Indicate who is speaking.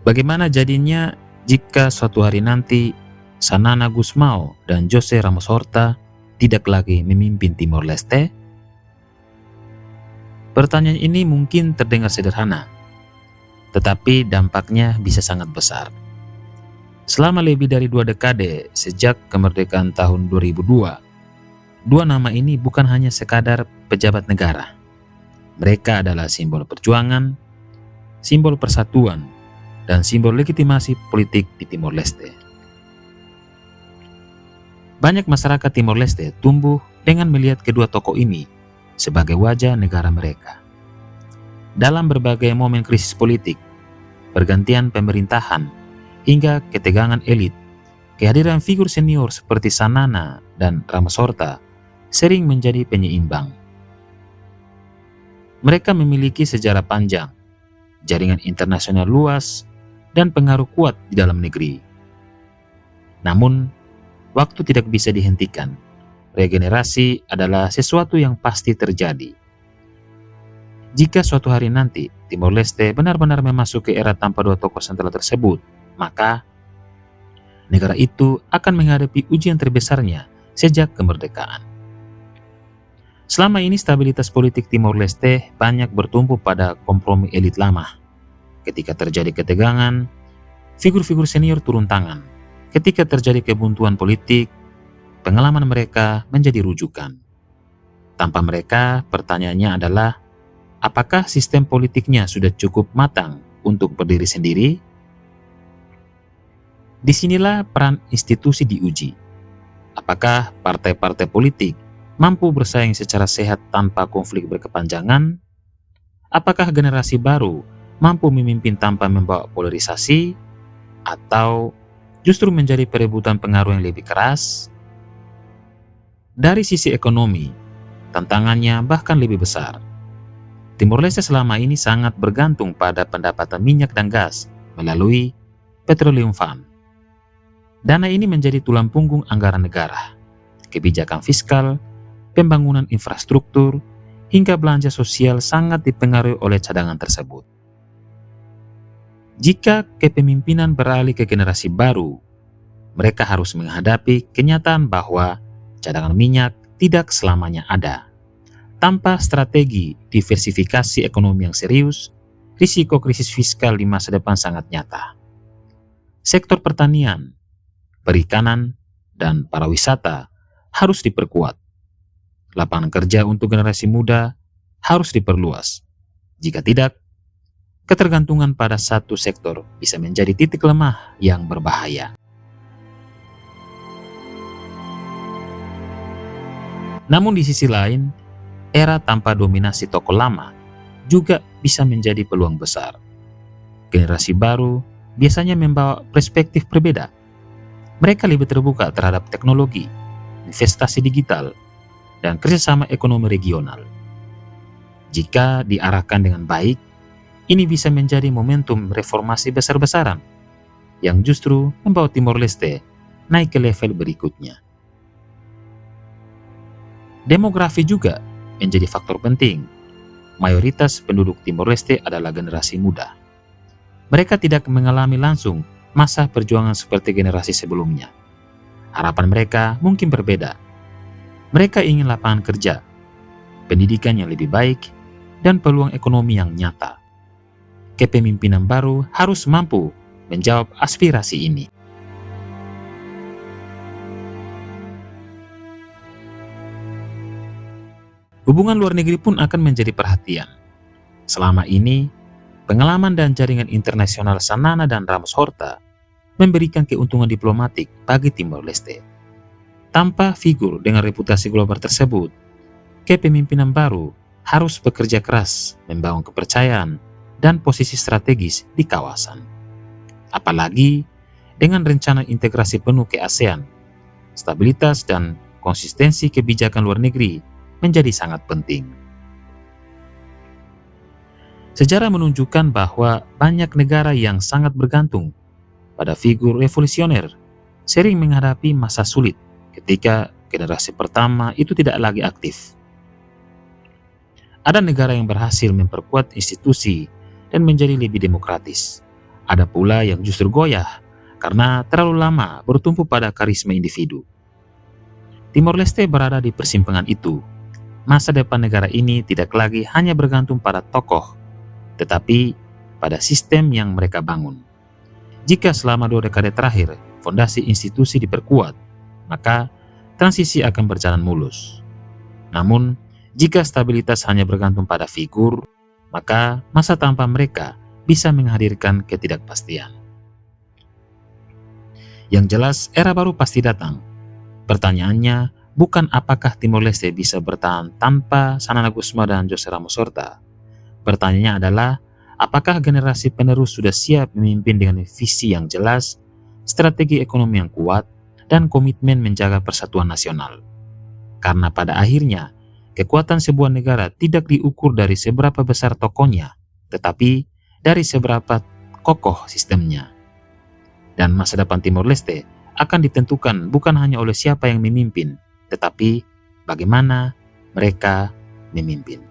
Speaker 1: Bagaimana jadinya jika suatu hari nanti Sanana Gusmao dan Jose Ramos Horta tidak lagi memimpin Timor Leste? Pertanyaan ini mungkin terdengar sederhana, tetapi dampaknya bisa sangat besar. Selama lebih dari 2 dekade sejak kemerdekaan tahun 2002, dua nama ini bukan hanya sekadar pejabat negara. Mereka adalah simbol perjuangan, simbol persatuan, dan simbol legitimasi politik di Timor Leste. Banyak masyarakat Timor Leste tumbuh dengan melihat kedua tokoh ini sebagai wajah negara mereka. Dalam berbagai momen krisis politik, pergantian pemerintahan, hingga ketegangan elit, kehadiran figur senior seperti Sanana dan Ramos Horta sering menjadi penyeimbang. Mereka memiliki sejarah panjang, jaringan internasional luas, dan pengaruh kuat di dalam negeri. Namun, waktu tidak bisa dihentikan. Regenerasi adalah sesuatu yang pasti terjadi. Jika suatu hari nanti Timor Leste benar-benar memasuki era tanpa dua tokoh sentral tersebut, maka negara itu akan menghadapi ujian terbesarnya sejak kemerdekaan. Selama ini stabilitas politik Timor Leste banyak bertumpu pada kompromi elit lama. Ketika terjadi ketegangan, figur-figur senior turun tangan. Ketika terjadi kebuntuan politik, pengalaman mereka menjadi rujukan. Tanpa mereka, pertanyaannya adalah, apakah sistem politiknya sudah cukup matang untuk berdiri sendiri? Disinilah peran institusi diuji. Apakah partai-partai politik mampu bersaing secara sehat tanpa konflik berkepanjangan? Apakah generasi baru mampu memimpin tanpa membawa polarisasi? Atau justru menjadi perebutan pengaruh yang lebih keras? Dari sisi ekonomi, tantangannya bahkan lebih besar. Timor Leste selama ini sangat bergantung pada pendapatan minyak dan gas melalui Petroleum Fund. Dana ini menjadi tulang punggung anggaran negara, kebijakan fiskal, pembangunan infrastruktur, hingga belanja sosial sangat dipengaruhi oleh cadangan tersebut. Jika kepemimpinan beralih ke generasi baru, mereka harus menghadapi kenyataan bahwa cadangan minyak tidak selamanya ada. Tanpa strategi diversifikasi ekonomi yang serius, risiko krisis fiskal di masa depan sangat nyata. Sektor pertanian, perikanan, dan pariwisata harus diperkuat. Lapangan kerja untuk generasi muda harus diperluas. Jika tidak, ketergantungan pada satu sektor bisa menjadi titik lemah yang berbahaya. Namun di sisi lain, era tanpa dominasi tokoh lama juga bisa menjadi peluang besar. Generasi baru biasanya membawa perspektif berbeda. Mereka lebih terbuka terhadap teknologi, investasi digital, dan kerjasama ekonomi regional. Jika diarahkan dengan baik, ini bisa menjadi momentum reformasi besar-besaran yang justru membawa Timor Leste naik ke level berikutnya. Demografi juga menjadi faktor penting. Mayoritas penduduk Timor Leste adalah generasi muda. Mereka tidak mengalami langsung masa perjuangan seperti generasi sebelumnya. Harapan mereka mungkin berbeda. Mereka ingin lapangan kerja, pendidikan yang lebih baik, dan peluang ekonomi yang nyata. Kepemimpinan baru harus mampu menjawab aspirasi ini. Hubungan luar negeri pun akan menjadi perhatian. Selama ini, pengalaman dan jaringan internasional Sanana dan Ramos Horta memberikan keuntungan diplomatik bagi Timor Leste. Tanpa figur dengan reputasi global tersebut, kepemimpinan baru harus bekerja keras membangun kepercayaan dan posisi strategis di kawasan. Apalagi dengan rencana integrasi penuh ke ASEAN, stabilitas dan konsistensi kebijakan luar negeri menjadi sangat penting. Sejarah menunjukkan bahwa banyak negara yang sangat bergantung pada figur revolusioner sering menghadapi masa sulit ketika generasi pertama itu tidak lagi aktif. Ada negara yang berhasil memperkuat institusi dan menjadi lebih demokratis. Ada pula yang justru goyah karena terlalu lama bertumpu pada karisma individu. Timor Leste berada di persimpangan itu. Masa depan negara ini tidak lagi hanya bergantung pada tokoh, tetapi pada sistem yang mereka bangun. Jika selama 2 dekade terakhir fondasi institusi diperkuat, maka transisi akan berjalan mulus. Namun, jika stabilitas hanya bergantung pada figur, maka masa tanpa mereka bisa menghadirkan ketidakpastian. Yang jelas, era baru pasti datang. Pertanyaannya, bukan apakah Timor Leste bisa bertahan tanpa Xanana Gusmao dan José Ramos Horta. Pertanyaannya adalah, apakah generasi penerus sudah siap memimpin dengan visi yang jelas, strategi ekonomi yang kuat, dan komitmen menjaga persatuan nasional? Karena pada akhirnya, kekuatan sebuah negara tidak diukur dari seberapa besar tokohnya, tetapi dari seberapa kokoh sistemnya. Dan masa depan Timor Leste akan ditentukan bukan hanya oleh siapa yang memimpin, tetapi bagaimana mereka memimpin.